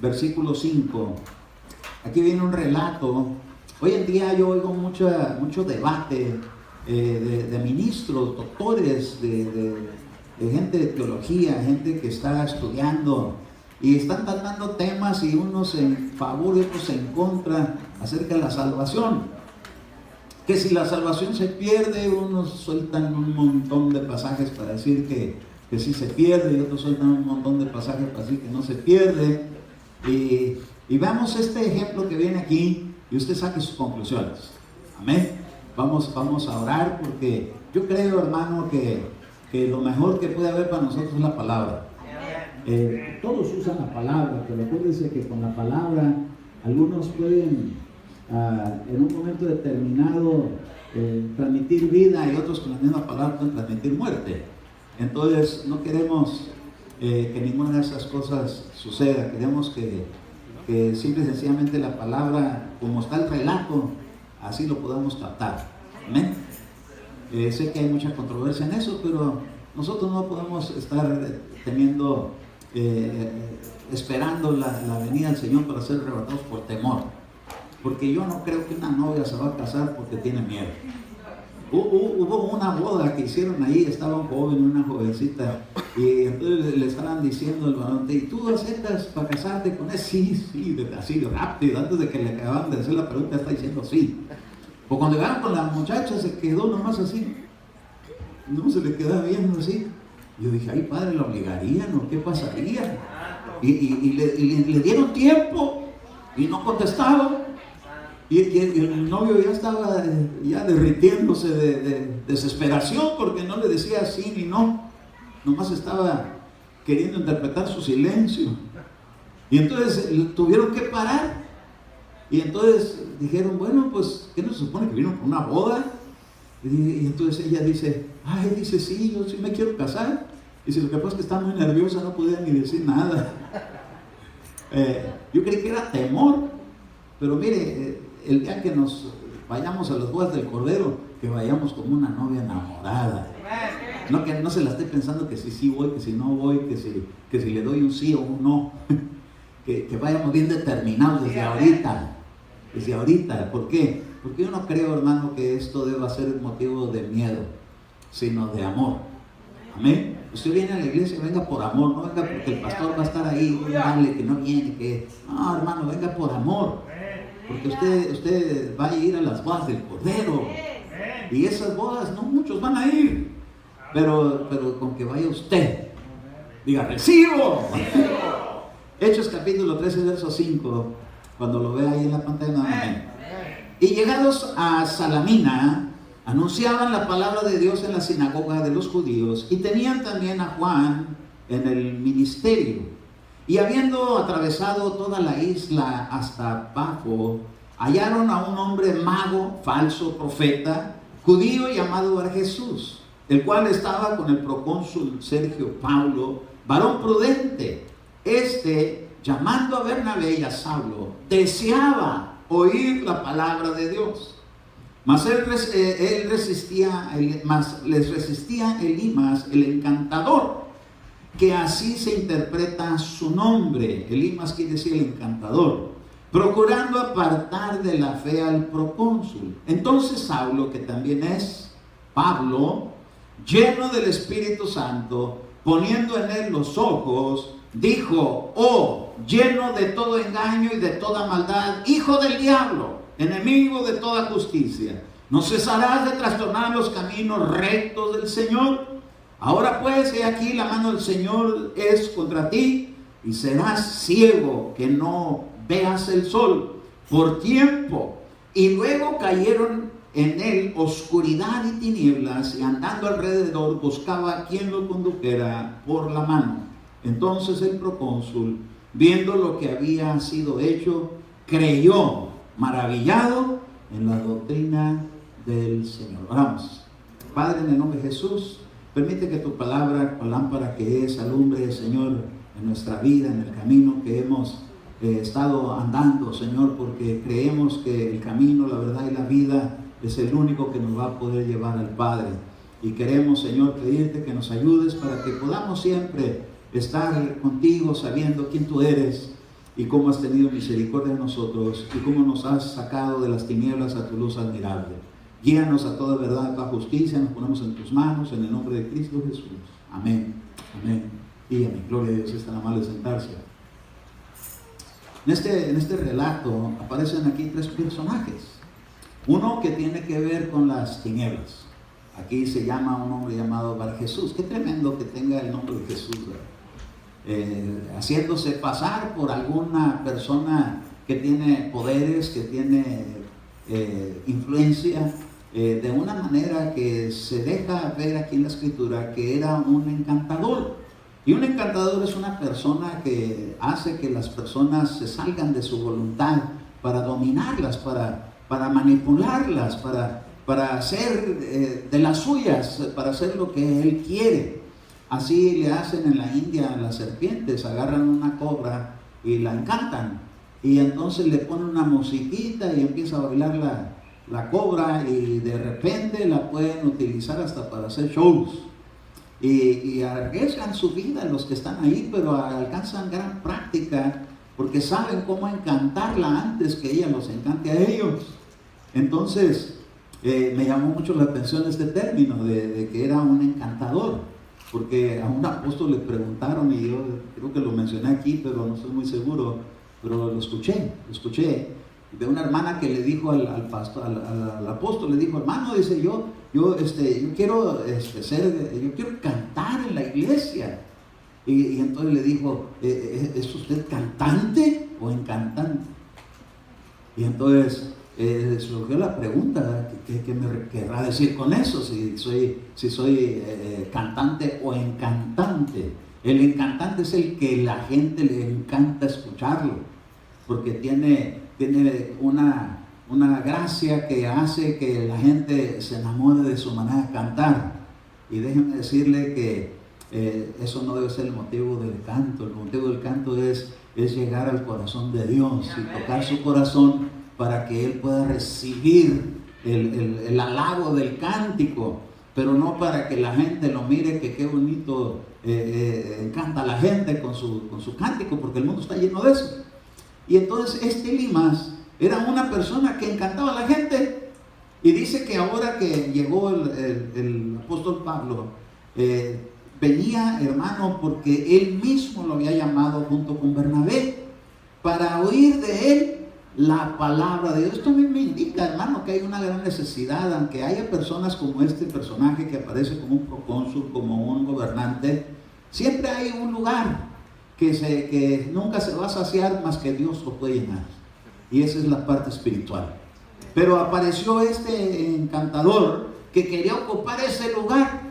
versículo 5. Aquí viene un relato. Hoy en día yo oigo mucho debate de ministros, doctores, de gente de teología, gente que está estudiando y están tratando temas y unos en favor y otros en contra acerca de la salvación. Que si la salvación se pierde, unos sueltan un montón de pasajes para decir que sí se pierde, y otros sueltan un montón de pasajes para decir que no se pierde. Y veamos este ejemplo que viene aquí y usted saque sus conclusiones. Amén. Vamos a orar, porque yo creo, hermano, que lo mejor que puede haber para nosotros es la palabra. Todos usan la palabra, pero acuérdense que con la palabra algunos pueden en un momento determinado transmitir vida, y otros con la misma palabra pueden transmitir muerte. Entonces no queremos que ninguna de esas cosas suceda. Queremos que simple y sencillamente la palabra, como está el relato, así lo podamos tratar. ¿Amén? Sé que hay mucha controversia en eso, pero nosotros no podemos estar teniendo esperando la venida del Señor para ser arrebatados por temor, porque yo no creo que una novia se va a casar porque tiene miedo. Hubo una boda que hicieron ahí, estaba un joven, una jovencita, y entonces le estaban diciendo al varón: ¿y tú aceptas para casarte con él? Sí, así rápido, antes de que le acababan de hacer la pregunta, está diciendo sí. Pues cuando llegaron con la muchacha, se quedó nomás así, no se le quedaba viendo así. Yo dije: ay, padre, ¿la obligarían o qué pasaría? Y le dieron tiempo y no contestaba. Y el novio ya estaba derritiéndose de desesperación, porque no le decía sí ni no, nomás estaba queriendo interpretar su silencio. Y entonces tuvieron que parar. Y entonces dijeron: bueno, pues, ¿qué nos supone que vino con una boda? Y entonces ella dice: sí, yo sí me quiero casar. Dice: lo que pasa es que está muy nerviosa, no podía ni decir nada. Yo creí que era temor, pero mire, el día que nos vayamos a las bodas del Cordero, que vayamos como una novia enamorada. No, que no se la esté pensando que si sí voy, que si no voy, que si le doy un sí o un no. Que vayamos bien determinados desde ahorita. Desde ahorita. ¿Por qué? Porque yo no creo, hermano, que esto deba ser motivo de miedo, sino de amor. Amén. Usted viene a la iglesia, venga por amor, no venga porque el pastor va a estar ahí, dale, que no viene, que... No, hermano, venga por amor. Porque usted va a ir a las bodas del Cordero. Y esas bodas, no muchos van a ir. Pero con que vaya usted, diga: recibo. Hechos capítulo 13, verso 5, cuando lo vea ahí en la pantalla. Amén. Y llegados a Salamina, anunciaban la palabra de Dios en la sinagoga de los judíos, y tenían también a Juan en el ministerio. Y habiendo atravesado toda la isla hasta Pafo, hallaron a un hombre mago, falso profeta, judío, llamado Bar-Jesús, el cual estaba con el procónsul Sergio Paulo, varón prudente. Llamando a Bernabé y a Saulo, deseaba oír la palabra de Dios. Mas les resistía Elimas, el encantador, que así se interpreta su nombre. Elimas quiere decir el encantador, procurando apartar de la fe al procónsul. Entonces Saulo, que también es Pablo, lleno del Espíritu Santo, poniendo en él los ojos, dijo: oh, lleno de todo engaño y de toda maldad, hijo del diablo, enemigo de toda justicia, ¿no cesarás de trastornar los caminos rectos del Señor? Ahora pues, he aquí, la mano del Señor es contra ti, y serás ciego, que no veas el sol por tiempo. Y luego cayeron en él oscuridad y tinieblas, y andando alrededor buscaba a quien lo condujera por la mano. Entonces el procónsul, viendo lo que había sido hecho, creyó, maravillado en la doctrina del Señor. Oramos. Padre, en el nombre de Jesús, permite que tu palabra, la lámpara que es, alumbre, Señor, en nuestra vida, en el camino que hemos estado andando, Señor, porque creemos que el camino, la verdad y la vida es el único que nos va a poder llevar al Padre. Y queremos, Señor, pedirte que nos ayudes para que podamos siempre estar contigo, sabiendo quién tú eres, y cómo has tenido misericordia de nosotros y cómo nos has sacado de las tinieblas a tu luz admirable. Guíanos a toda verdad, a toda justicia, nos ponemos en tus manos, en el nombre de Cristo Jesús. Amén, amén y amén. Gloria a Dios, es tan amable sentarse. En este relato aparecen aquí tres personajes. Uno que tiene que ver con las tinieblas. Aquí se llama un hombre llamado Bar Jesús. Qué tremendo que tenga el nombre de Jesús, haciéndose pasar por alguna persona que tiene poderes, que tiene influencia, de una manera que se deja ver aquí en la Escritura que era un encantador. Y un encantador es una persona que hace que las personas se salgan de su voluntad para dominarlas, para manipularlas, para hacer de las suyas, para hacer lo que él quiere. Así le hacen en la India a las serpientes, agarran una cobra y la encantan. Y entonces le ponen una musiquita y empieza a bailar la cobra y de repente la pueden utilizar hasta para hacer shows. Y arriesgan su vida los que están ahí, pero alcanzan gran práctica porque saben cómo encantarla antes que ella los encante a ellos. Entonces me llamó mucho la atención este término de que era un encantador, porque a un apóstol le preguntaron, y yo creo que lo mencioné aquí, pero no estoy muy seguro, pero lo escuché de una hermana que le dijo al apóstol, le dijo: hermano, dice, yo quiero yo quiero cantar en la iglesia. Y entonces le dijo: ¿es usted cantante o encantante? Y entonces surgió la pregunta: ¿qué me querrá decir con eso? Si soy cantante o encantante. El encantante es el que la gente le encanta escucharlo, porque tiene una gracia que hace que la gente se enamore de su manera de cantar. Y déjenme decirle que eso no debe ser el motivo del canto. El motivo del canto es llegar al corazón de Dios y tocar su corazón para que Él pueda recibir el halago del cántico, pero no para que la gente lo mire, que qué bonito canta la gente con su cántico, porque el mundo está lleno de eso. Y entonces Elimas era una persona que encantaba a la gente, y dice que ahora que llegó el apóstol Pablo, venía, hermano, porque él mismo lo había llamado junto con Bernabé para oír de él la palabra de Dios. Esto a mí me indica, hermano, que hay una gran necesidad, aunque haya personas como este personaje que aparece como un procónsul, como un gobernante, siempre hay un lugar que nunca se va a saciar más que Dios lo puede llenar, y esa es la parte espiritual. Pero apareció este encantador que quería ocupar ese lugar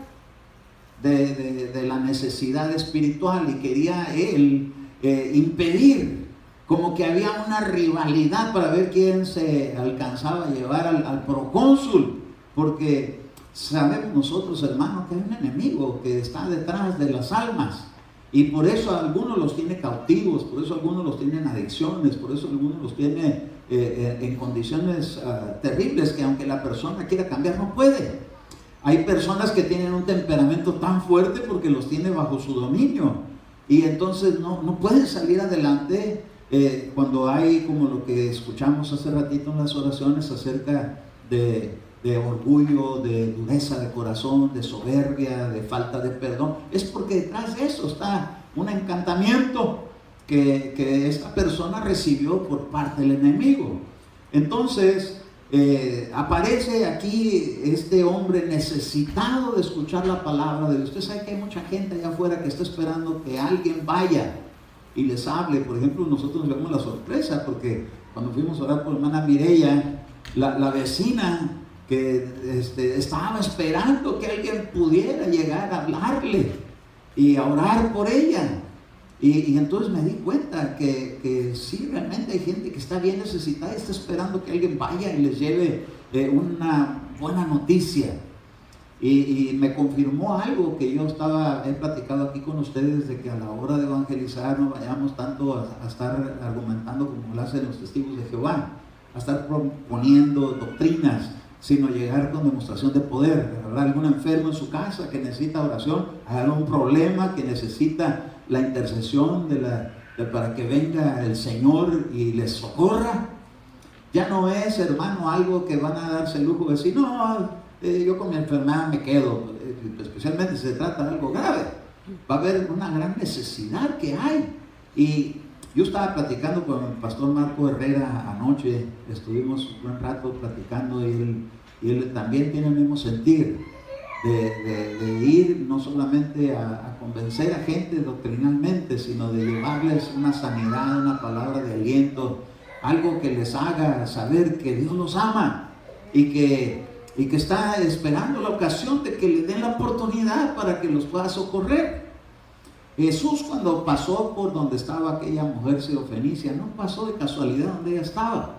de la necesidad espiritual, y quería él impedir, como que había una rivalidad para ver quién se alcanzaba a llevar al procónsul, porque sabemos nosotros, hermanos, que hay un enemigo que está detrás de las almas. Y por eso algunos los tiene cautivos, por eso algunos los tienen adicciones, por eso algunos los tiene en condiciones terribles, que aunque la persona quiera cambiar no puede. Hay personas que tienen un temperamento tan fuerte porque los tiene bajo su dominio, y entonces no pueden salir adelante cuando hay, como lo que escuchamos hace ratito en las oraciones acerca de orgullo, de dureza de corazón, de soberbia, de falta de perdón. Es porque detrás de eso está un encantamiento que esta persona recibió por parte del enemigo. Entonces aparece aquí este hombre necesitado de escuchar la palabra de Dios. Usted sabe que hay mucha gente allá afuera que está esperando que alguien vaya y les hable. Por ejemplo, nosotros nos llevamos la sorpresa porque cuando fuimos a orar por hermana Mireya, la vecina que estaba esperando que alguien pudiera llegar a hablarle y a orar por ella. Y entonces me di cuenta que sí, realmente hay gente que está bien necesitada y está esperando que alguien vaya y les lleve una buena noticia. Y me confirmó algo que yo he platicado aquí con ustedes, de que a la hora de evangelizar no vayamos tanto a estar argumentando como lo hacen los testigos de Jehová, a estar proponiendo doctrinas, sino llegar con demostración de poder. Habrá algún enfermo en su casa que necesita oración, hay algún problema que necesita la intercesión de para que venga el Señor y les socorra. Ya no es, hermano, algo que van a darse el lujo de decir, no, yo con mi enfermedad me quedo, especialmente si se trata de algo grave. Va a haber una gran necesidad que hay. Y yo estaba platicando con el pastor Marco Herrera anoche, estuvimos un buen rato platicando, y él también tiene el mismo sentir de ir no solamente a convencer a gente doctrinalmente, sino de llevarles una sanidad, una palabra de aliento, algo que les haga saber que Dios los ama y que está esperando la ocasión de que le den la oportunidad para que los pueda socorrer. Jesús, cuando pasó por donde estaba aquella mujer sirofenicia, no pasó de casualidad donde ella estaba.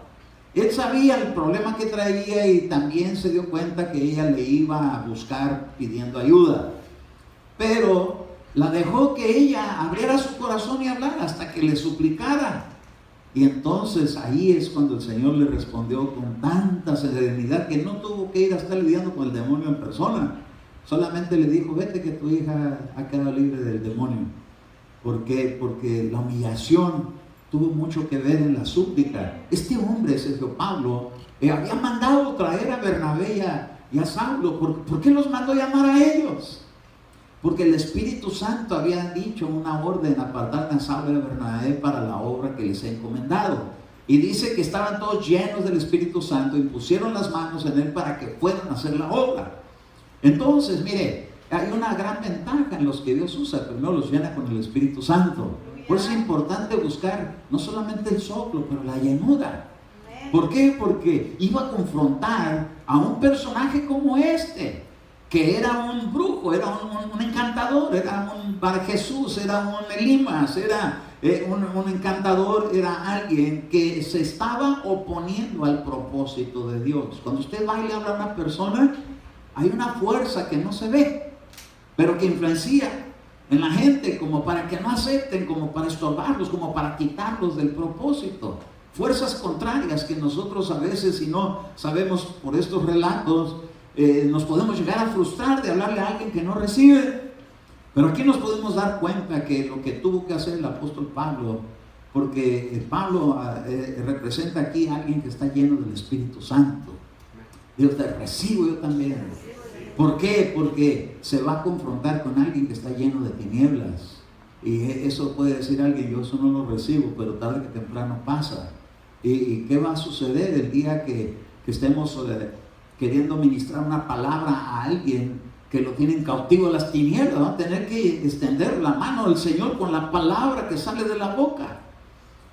Él sabía el problema que traía y también se dio cuenta que ella le iba a buscar pidiendo ayuda, pero la dejó que ella abriera su corazón y hablara hasta que le suplicara. Y entonces ahí es cuando el Señor le respondió con tanta serenidad que no tuvo que ir a estar lidiando con el demonio en persona. Solamente le dijo, vete que tu hija ha quedado libre del demonio. ¿Por qué? Porque la humillación tuvo mucho que ver en la súplica. Este hombre, Sergio Pablo, había mandado traer a Bernabé y a Saulo. ¿Por qué los mandó llamar a ellos? Porque el Espíritu Santo había dicho una orden, apartar a Saulo y a Bernabé para la obra que les he encomendado. Y dice que estaban todos llenos del Espíritu Santo y pusieron las manos en él para que puedan hacer la obra. Entonces, mire, hay una gran ventaja en los que Dios usa, pero no los llena con el Espíritu Santo. Por eso es importante buscar no solamente el soplo, pero la llenura. ¿Por qué? Porque iba a confrontar a un personaje como este, que era un brujo, era un encantador, era un Bar Jesús, era un Elimas, era un encantador, era alguien que se estaba oponiendo al propósito de Dios. Cuando usted va y le habla a una persona, hay una fuerza que no se ve, pero que influencia en la gente como para que no acepten, como para estorbarlos, como para quitarlos del propósito. Fuerzas contrarias que nosotros a veces, si no sabemos por estos relatos, nos podemos llegar a frustrar de hablarle a alguien que no recibe. Pero aquí nos podemos dar cuenta que lo que tuvo que hacer el apóstol Pablo, porque Pablo representa aquí a alguien que está lleno del Espíritu Santo. Dios te recibo yo también. ¿Por qué? Porque se va a confrontar con alguien que está lleno de tinieblas. Y eso puede decir alguien, yo eso no lo recibo, pero tarde que temprano pasa. ¿Y qué va a suceder el día que estemos queriendo ministrar una palabra a alguien que lo tienen cautivo a las tinieblas? Va a tener que extender la mano del Señor con la palabra que sale de la boca.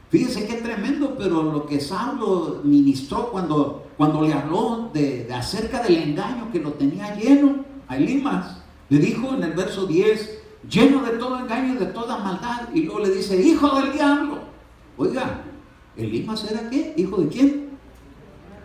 Fíjense qué tremendo, pero lo que Saulo ministró cuando le habló de acerca del engaño que lo tenía lleno a Elimas, le dijo en el verso 10, lleno de todo engaño y de toda maldad, y luego le dice, hijo del diablo. Oiga, ¿Elimas era qué? ¿Hijo de quién?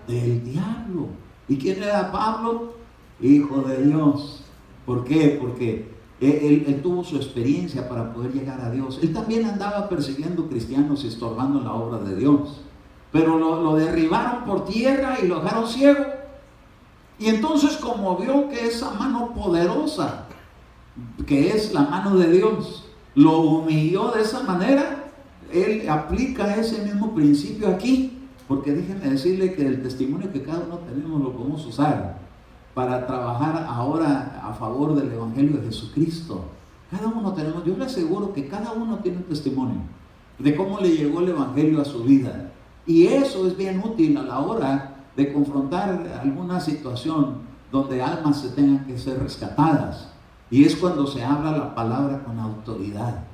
Del diablo. ¿Y quién era Pablo? Hijo de Dios. ¿Por qué? Porque él tuvo su experiencia para poder llegar a Dios. Él también andaba persiguiendo cristianos y estorbando la obra de Dios, pero lo derribaron por tierra y lo dejaron ciego. Y entonces, como vio que esa mano poderosa, que es la mano de Dios, lo humilló de esa manera, él aplica ese mismo principio aquí. Porque déjenme decirle que el testimonio que cada uno tenemos lo podemos usar para trabajar ahora a favor del Evangelio de Jesucristo. Cada uno tenemos, yo le aseguro que cada uno tiene un testimonio de cómo le llegó el Evangelio a su vida. Y eso es bien útil a la hora de confrontar alguna situación donde almas se tengan que ser rescatadas. Y es cuando se habla la palabra con autoridad.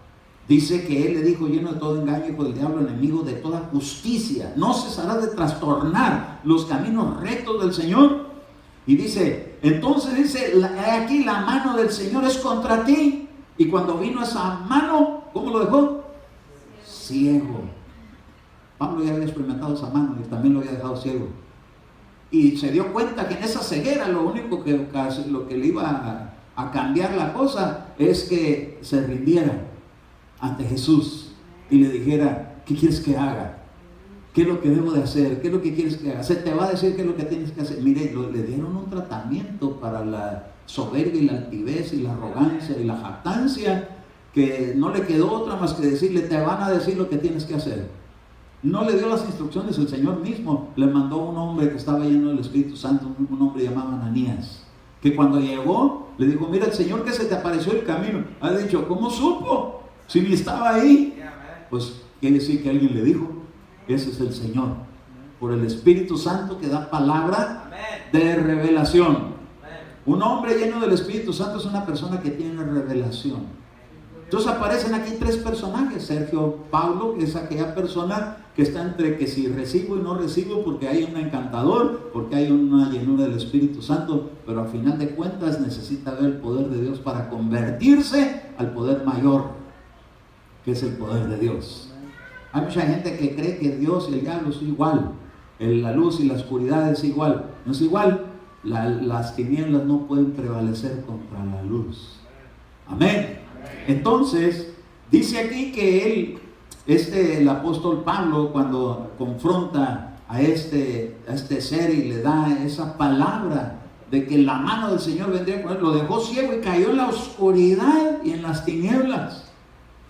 Dice que él le dijo, lleno de todo engaño, hijo del diablo, enemigo de toda justicia, no cesará de trastornar los caminos rectos del Señor. Y dice, entonces dice, aquí la mano del Señor es contra ti. Y cuando vino esa mano, ¿cómo lo dejó? Ciego. Pablo ya había experimentado esa mano y también lo había dejado ciego. Y se dio cuenta que en esa ceguera lo único que le iba a cambiar la cosa es que se rindiera ante Jesús y le dijera, ¿qué quieres que haga? ¿Qué es lo que debo de hacer? ¿Qué es lo que quieres que haga? Se te va a decir qué es lo que tienes que hacer. Mire, le dieron un tratamiento para la soberbia y la altivez y la arrogancia y la jactancia, que no le quedó otra más que decirle, te van a decir lo que tienes que hacer. No le dio las instrucciones, el Señor mismo le mandó un hombre que estaba lleno del Espíritu Santo, un hombre llamado Ananías, que cuando llegó le dijo, mira, el Señor que se te apareció el camino. Ha dicho, ¿cómo supo? Si ni estaba ahí. Pues quiere decir que alguien le dijo, ese es el Señor, por el Espíritu Santo que da palabra de revelación. Un hombre lleno del Espíritu Santo es una persona que tiene revelación. Entonces aparecen aquí tres personajes. Sergio Paulo, que es aquella persona que está entre que si recibo y no recibo, porque hay un encantador, porque hay una llenura del Espíritu Santo, pero al final de cuentas necesita ver el poder de Dios para convertirse al poder mayor, que es el poder de Dios. Hay mucha gente que cree que Dios y el diablo es igual, la luz y la oscuridad es igual. No es igual. Las tinieblas no pueden prevalecer contra la luz. Amén. Entonces, dice aquí que el apóstol Pablo, cuando confronta a este ser y le da esa palabra de que la mano del Señor vendría con él, lo dejó ciego y cayó en la oscuridad y en las tinieblas.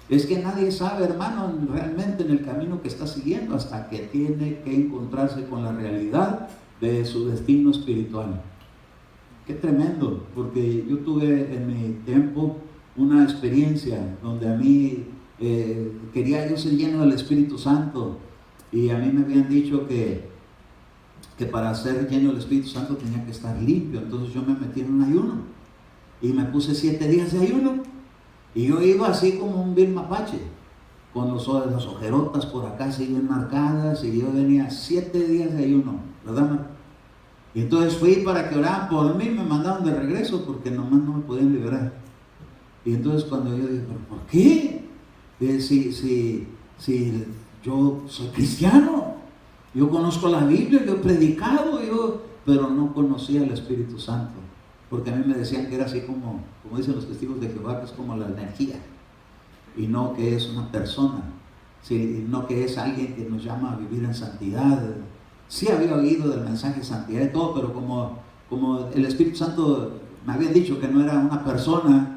Es que nadie sabe, hermano, realmente en el camino que está siguiendo hasta que tiene que encontrarse con la realidad de su destino espiritual. Qué tremendo, porque yo tuve en mi tiempo una experiencia donde a mí quería yo ser lleno del Espíritu Santo, y a mí me habían dicho que para ser lleno del Espíritu Santo tenía que estar limpio. Entonces yo me metí en un ayuno y me puse 7 días de ayuno, y yo iba así como un vil mapache, con las ojerotas por acá así bien marcadas, y yo venía 7 días de ayuno, ¿verdad? Y entonces fui para que oraran por mí, me mandaron de regreso porque nomás no me podían liberar. Y entonces cuando yo dije, ¿pero por qué? Si yo soy cristiano, yo conozco la Biblia, yo he predicado, pero no conocía el Espíritu Santo, porque a mí me decían que era así como dicen los testigos de Jehová, que es como la energía, y no que es una persona, no que es alguien que nos llama a vivir en santidad. Sí había oído del mensaje de santidad y todo, pero como el Espíritu Santo me habían dicho que no era una persona,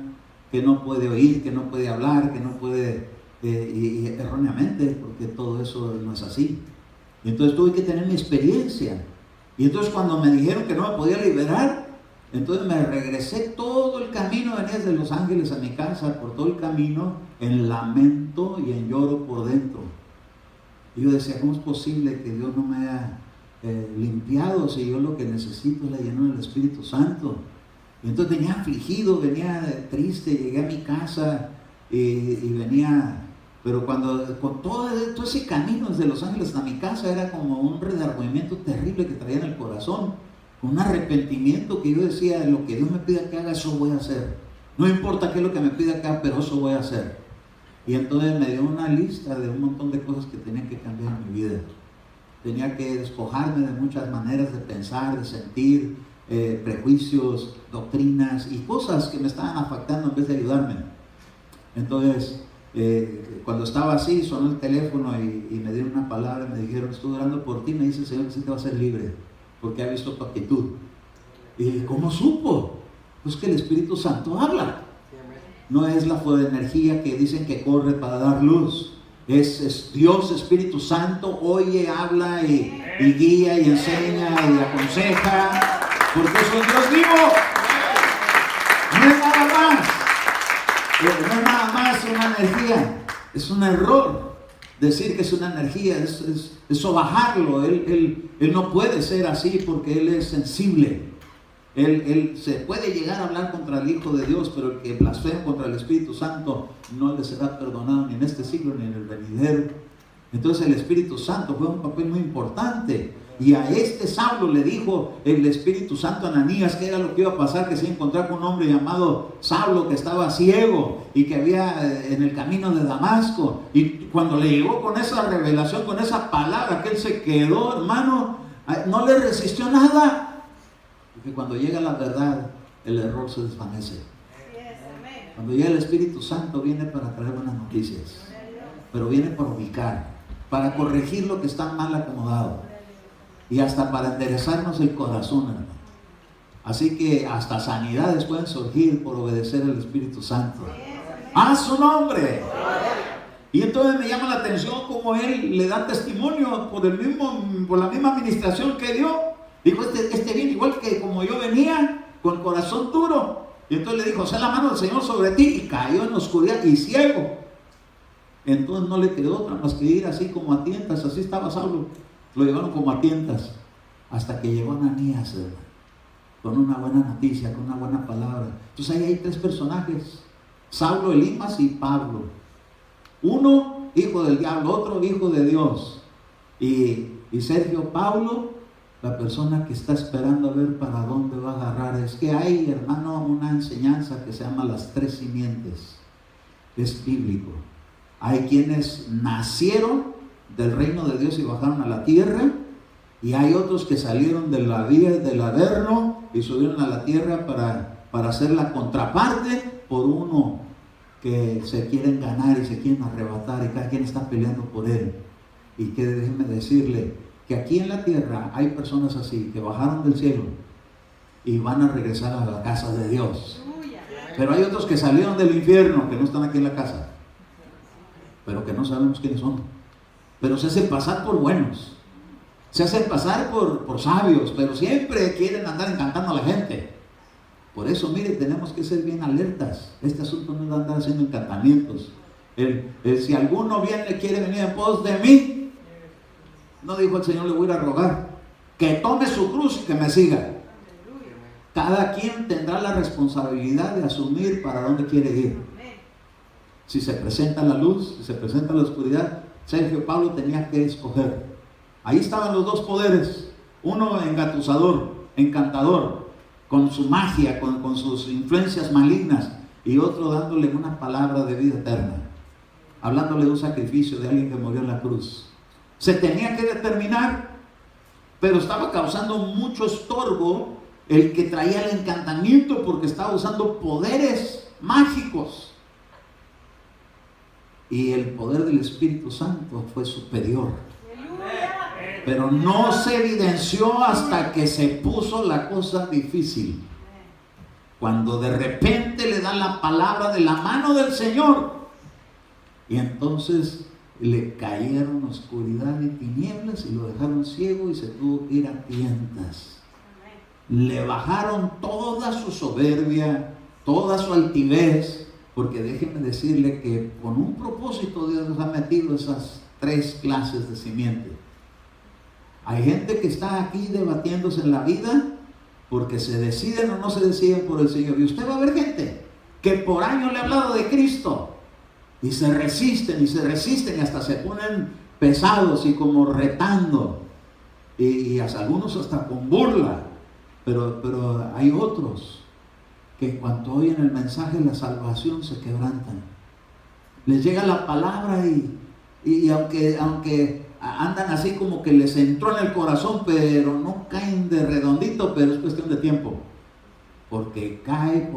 que no puede oír, que no puede hablar, que no puede, y erróneamente, porque todo eso no es así. Y entonces tuve que tener mi experiencia. Y entonces cuando me dijeron que no me podía liberar, entonces me regresé todo el camino, venía desde Los Ángeles a mi casa, por todo el camino, en lamento y en lloro por dentro. Y yo decía, ¿cómo es posible que Dios no me haya limpiado si yo lo que necesito es la llenura del Espíritu Santo? Y entonces venía afligido, venía triste, llegué a mi casa y venía, pero con todo ese camino desde Los Ángeles a mi casa era como un redargüimiento terrible que traía en el corazón, un arrepentimiento que yo decía, lo que Dios me pida que haga, eso voy a hacer. No importa qué es lo que me pida que haga, pero eso voy a hacer. Y entonces me dio una lista de un montón de cosas que tenía que cambiar en mi vida. Tenía que despojarme de muchas maneras de pensar, de sentir, prejuicios, doctrinas y cosas que me estaban afectando en vez de ayudarme. Entonces, cuando estaba así, sonó el teléfono y me dieron una palabra, me dijeron, estoy orando por ti, me dice el Señor que sí te va a hacer libre, porque ha visto tu actitud. Y ¿cómo supo? Pues que el Espíritu Santo habla. No es la energía que dicen que corre para dar luz. Es Dios, Espíritu Santo, oye, habla y guía y enseña y aconseja, porque es un Dios vivo. No es nada más. No es nada más una energía. Es un error decir que es una energía, es sobajarlo. Él no puede ser así porque Él es sensible. Él se puede llegar a hablar contra el Hijo de Dios, pero el que blasfema contra el Espíritu Santo no le será perdonado ni en este siglo ni en el venidero. Entonces el Espíritu Santo juega un papel muy importante. Y a Saulo le dijo el Espíritu Santo a Ananías que era lo que iba a pasar, que se iba a encontrar con un hombre llamado Saulo que estaba ciego y que había en el camino de Damasco. Y cuando le llegó con esa revelación, con esa palabra, que él se quedó, hermano, no le resistió nada. Porque cuando llega la verdad, el error se desvanece. Cuando llega el Espíritu Santo, viene para traer buenas noticias, pero viene para ubicar, para corregir lo que está mal acomodado y hasta para enderezarnos el corazón, hermano. Así que hasta sanidades pueden surgir por obedecer al Espíritu Santo. A su nombre. Y entonces me llama la atención como él le da testimonio por la misma administración que dio. Dijo, este viene igual que como yo venía, con el corazón duro. Y entonces le dijo, sea la mano del Señor sobre ti, y cayó en la oscuridad y ciego. Entonces no le quedó otra más que ir así como a tientas. Así estaba Saulo, lo llevaron como a tientas, hasta que llegó Ananías, con una buena noticia, con una buena palabra. Entonces ahí hay tres personajes: Saulo, Elimas y Pablo. Uno hijo del diablo, otro hijo de Dios. Y Sergio Paulo, la persona que está esperando a ver para dónde va a agarrar. Es que hay, hermano, una enseñanza que se llama las tres simientes. Es bíblico. Hay quienes nacieron del reino de Dios y bajaron a la tierra, y hay otros que salieron de la vía del Averno y subieron a la tierra para hacer la contraparte por uno que se quieren ganar y se quieren arrebatar, y cada quien está peleando por él. Y que déjeme decirle que aquí en la tierra hay personas así que bajaron del cielo y van a regresar a la casa de Dios. Pero hay otros que salieron del infierno, que no están aquí en la casa, pero que no sabemos quiénes son. Pero se hacen pasar por buenos, se hacen pasar por sabios, pero siempre quieren andar encantando a la gente. Por eso, mire, tenemos que ser bien alertas. Este asunto no es andar haciendo encantamientos. Si alguno viene, quiere venir en pos de mí, no dijo el Señor, le voy a ir a rogar, que tome su cruz y que me siga. Cada quien tendrá la responsabilidad de asumir para dónde quiere ir. Si se presenta la luz, si se presenta la oscuridad, Sergio Pablo tenía que escoger. Ahí estaban los dos poderes: uno engatusador, encantador, con su magia, con sus influencias malignas, y otro dándole una palabra de vida eterna, hablándole de un sacrificio de alguien que murió en la cruz. Se tenía que determinar, pero estaba causando mucho estorbo el que traía el encantamiento, porque estaba usando poderes mágicos. Y el poder del Espíritu Santo fue superior. Pero no se evidenció hasta que se puso la cosa difícil. Cuando de repente le dan la palabra de la mano del Señor, y entonces le cayeron oscuridad y tinieblas y lo dejaron ciego y se tuvo que ir a tientas. Le bajaron toda su soberbia, toda su altivez, porque déjenme decirle que con un propósito Dios nos ha metido esas tres clases de simiente. Hay gente que está aquí debatiéndose en la vida porque se deciden o no se deciden por el Señor. Y usted va a ver gente que por años le ha hablado de Cristo y se resisten y hasta se ponen pesados y como retando, y hasta algunos hasta con burla. Pero hay otros que en cuanto oyen el mensaje de la salvación se quebrantan. Les llega la palabra y aunque andan así como que les entró en el corazón, pero no caen de redondito, pero es cuestión de tiempo. Porque cae.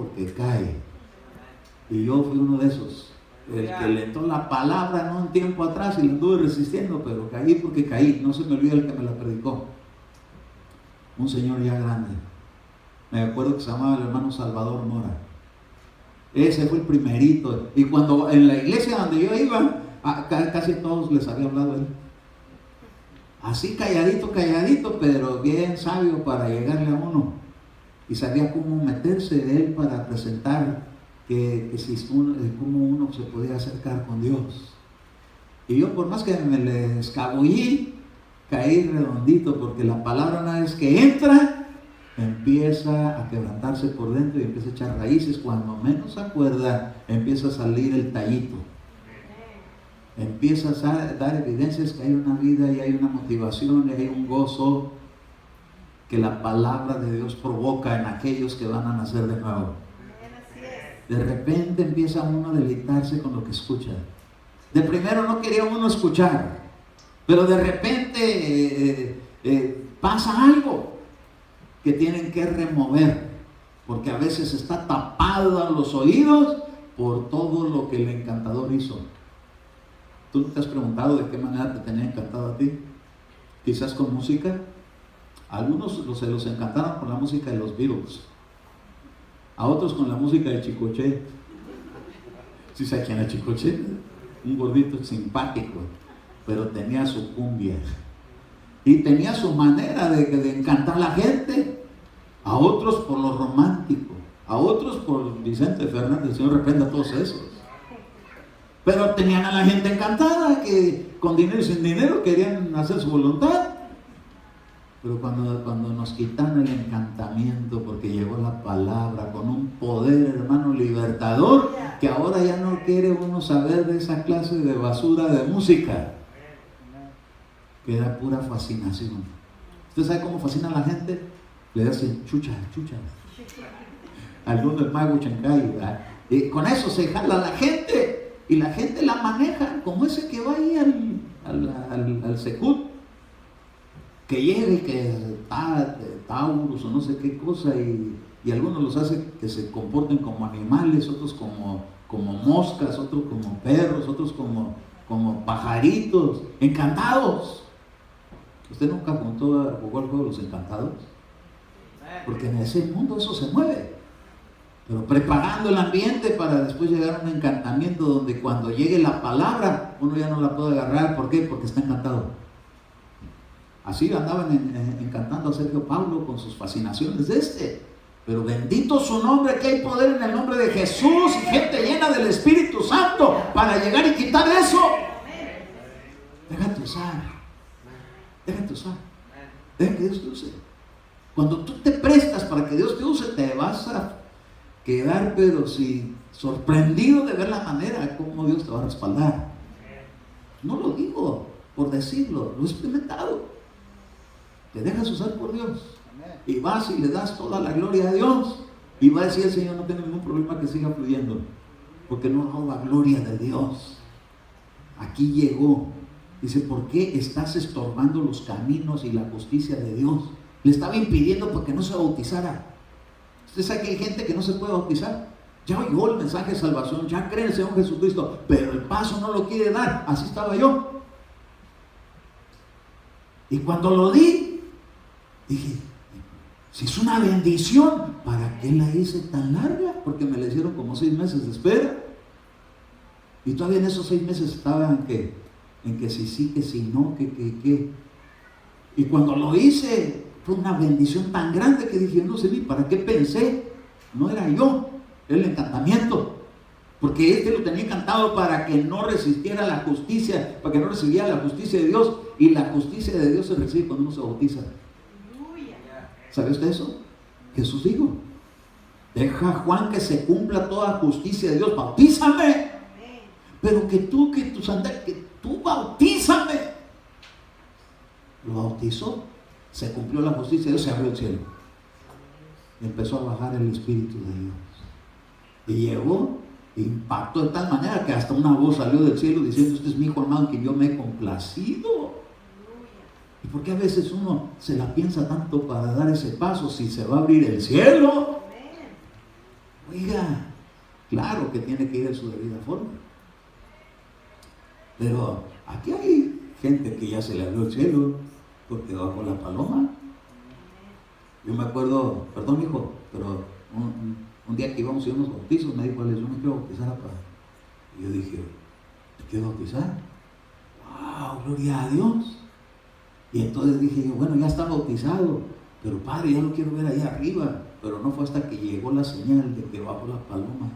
Y yo fui uno de esos, el que le entró la palabra no un tiempo atrás y le anduve resistiendo, pero caí porque caí. No se me olvida el que me la predicó, un señor ya grande. Me acuerdo que se llamaba el hermano Salvador Mora. Ese fue el primerito. Y cuando en la iglesia donde yo iba, casi todos les había hablado a él. Así calladito, pero bien sabio para llegarle a uno. Y sabía cómo meterse de él para presentar cómo uno se podía acercar con Dios. Y yo, por más que me le escabullí, caí redondito, porque la palabra una vez que entra, empieza a quebrantarse por dentro y empieza a echar raíces. Cuando menos se acuerda, empieza a salir el tallito. Empieza a dar evidencias que hay una vida y hay una motivación y hay un gozo que la palabra de Dios provoca en aquellos que van a nacer de nuevo. De repente empieza uno a deleitarse con lo que escucha. De primero no quería uno escuchar, pero de repente pasa algo que tienen que remover, porque a veces está tapado los oídos por todo lo que el encantador hizo. ¿Tú no te has preguntado de qué manera te tenía encantado a ti? Quizás con música. Algunos se los encantaron con la música de los Beatles, a otros con la música de Chicoche. ¿Sí sabe quién era Chicoche? Un gordito simpático, pero tenía su cumbia. Y tenía su manera de encantar a la gente. A otros por lo romántico, a otros por Vicente Fernández, el Señor reprenda a todos esos. Pero tenían a la gente encantada, que con dinero y sin dinero querían hacer su voluntad. Pero cuando nos quitaron el encantamiento, porque llegó la palabra con un poder, hermano, libertador, que ahora ya no quiere uno saber de esa clase de basura de música, que era pura fascinación. ¿Usted sabe cómo fascina a la gente? Le hacen chucha, chucha. Alguno del mago Chancay, con eso se jala a la gente, y la gente la maneja, como ese que va ahí al Secut, que llega y que Taurus o no sé qué cosa, y algunos los hace que se comporten como animales, otros como moscas, otros como perros, otros como pajaritos, encantados. ¿Usted nunca jugó al juego de los encantados? Porque en ese mundo eso se mueve, pero preparando el ambiente para después llegar a un encantamiento donde cuando llegue la palabra uno ya no la puede agarrar. ¿Por qué? Porque está encantado. Así andaban encantando a Sergio Paulo con sus fascinaciones de pero bendito su nombre, que hay poder en el nombre de Jesús y gente llena del Espíritu Santo para llegar y quitar eso. Déjate usar, deja que Dios te use. Cuando tú te prestas para que Dios te use, te vas a quedar, pero sí, sorprendido de ver la manera como Dios te va a respaldar. No lo digo por decirlo, lo he experimentado. Te dejas usar por Dios y vas y le das toda la gloria a Dios, y va a decir el Señor: no tengo ningún problema que siga fluyendo, porque no roba gloria de Dios. Aquí llegó. Dice: ¿por qué estás estorbando los caminos y la justicia de Dios? Le estaba impidiendo porque no se bautizara. Usted sabe que hay gente que no se puede bautizar. Ya oyó el mensaje de salvación, ya cree en el Señor Jesucristo, pero el paso no lo quiere dar. Así estaba yo. Y cuando lo di, dije: si es una bendición, ¿para qué la hice tan larga? Porque me la hicieron como 6 meses de espera. Y todavía en esos 6 meses estaba en que sí, que sí, no, que. Y cuando lo hice, fue una bendición tan grande que dije: no sé ni para qué pensé. No era yo, era el encantamiento. Porque lo tenía encantado para que no resistiera la justicia, para que no recibiera la justicia de Dios. Y la justicia de Dios se recibe cuando uno se bautiza. ¿Sabe usted eso? Jesús dijo: deja, Juan, que se cumpla toda justicia de Dios, bautízame. Pero que tú bautízame. Lo bautizó, se cumplió la justicia de Dios, se abrió el cielo. Empezó a bajar el Espíritu de Dios. Y llegó, impactó de tal manera que hasta una voz salió del cielo diciendo: este es mi hijo amado en quien yo me he complacido. ¿Y por qué a veces uno se la piensa tanto para dar ese paso si se va a abrir el cielo? Oiga, claro que tiene que ir en su debida forma. Pero aquí hay gente que ya se le abrió el cielo porque bajó la paloma. Yo me acuerdo, perdón hijo, pero un día que íbamos a ir a unos bautizos, me dijo: Alex, yo me quiero bautizar, papá. Y yo dije: ¿te quiero bautizar? ¡Wow! ¡Gloria a Dios! Y entonces dije yo: bueno, ya está bautizado, pero padre, ya lo quiero ver ahí arriba. Pero no fue hasta que llegó la señal de que bajó la paloma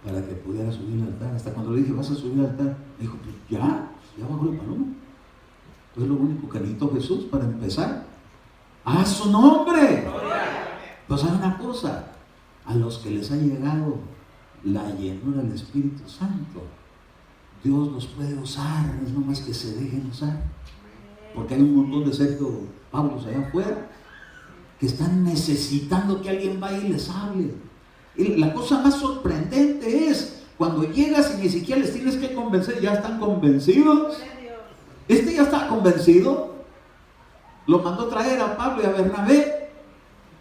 para que pudiera subir al altar. Hasta cuando le dije: ¿vas a subir al altar? Me dijo: pues ya bajó la paloma. Es lo único que necesitó Jesús para empezar. ¡A su nombre! Pues hay una cosa: a los que les ha llegado la llenura del Espíritu Santo, Dios los puede usar, no es nomás que se dejen usar. Porque hay un montón de Sergio Pablos allá afuera que están necesitando que alguien vaya y les hable. Y la cosa más sorprendente es cuando llegas y ni siquiera les tienes que convencer, ya están convencidos. Ya está convencido. Lo mandó traer a Pablo y a Bernabé.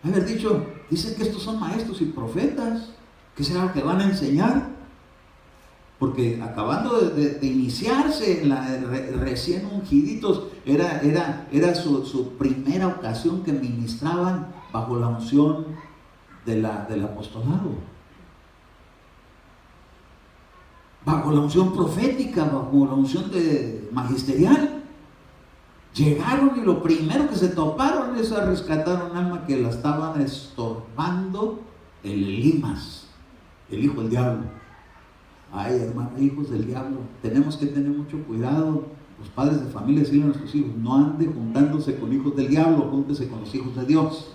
Haber dicho: dicen que estos son maestros y profetas, ¿qué será lo que van a enseñar? Porque acabando de iniciarse, recién ungiditos, era su primera ocasión que ministraban bajo la unción del apostolado. bajo la unción profética, bajo la unción magisterial. Llegaron y lo primero que se toparon es a rescatar un alma que la estaban estorbando, el Elimas, el hijo del diablo. Ay, hermano, hijos del diablo, tenemos que tener mucho cuidado. Los padres de familia decirle a nuestros hijos: no ande juntándose con hijos del diablo, júntese con los hijos de Dios.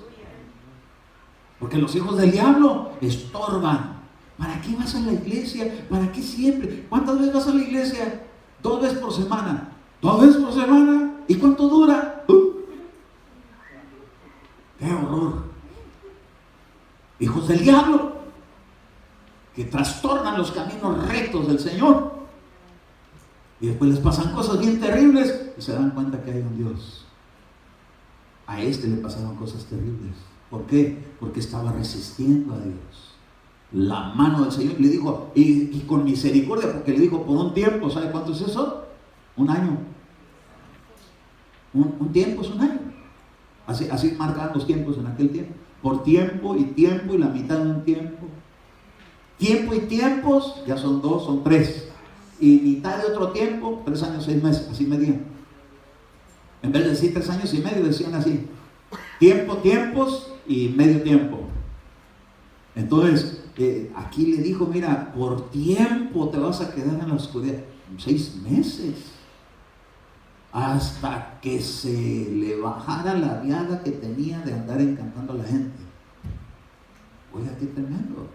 Porque los hijos del diablo estorban. ¿Para qué vas a la iglesia? ¿Para qué siempre? ¿Cuántas veces vas a la iglesia? 2 veces por semana. 2 veces por semana. ¿Y cuánto dura? ¡Qué horror! Hijos del diablo, que trastornan los caminos rectos del Señor. Y después les pasan cosas bien terribles y se dan cuenta que hay un Dios. A este le pasaron cosas terribles. ¿Por qué? Porque estaba resistiendo a Dios. La mano del Señor le dijo, y con misericordia, porque le dijo por un tiempo. ¿Sabe cuánto es eso? 1 año. Un tiempo es 1 año. Así marcaban los tiempos en aquel tiempo. Por tiempo y la mitad de un tiempo. Tiempo y tiempos, ya son 2, son 3. Y mitad de otro tiempo, 3 años, 6 meses, así medían. En vez de decir 3 años y medio, decían así: tiempo, tiempos y medio tiempo. Entonces, aquí le dijo: mira, por tiempo te vas a quedar en la oscuridad. 6 meses. Hasta que se le bajara la viada que tenía de andar encantando a la gente. Oiga, qué tremendo.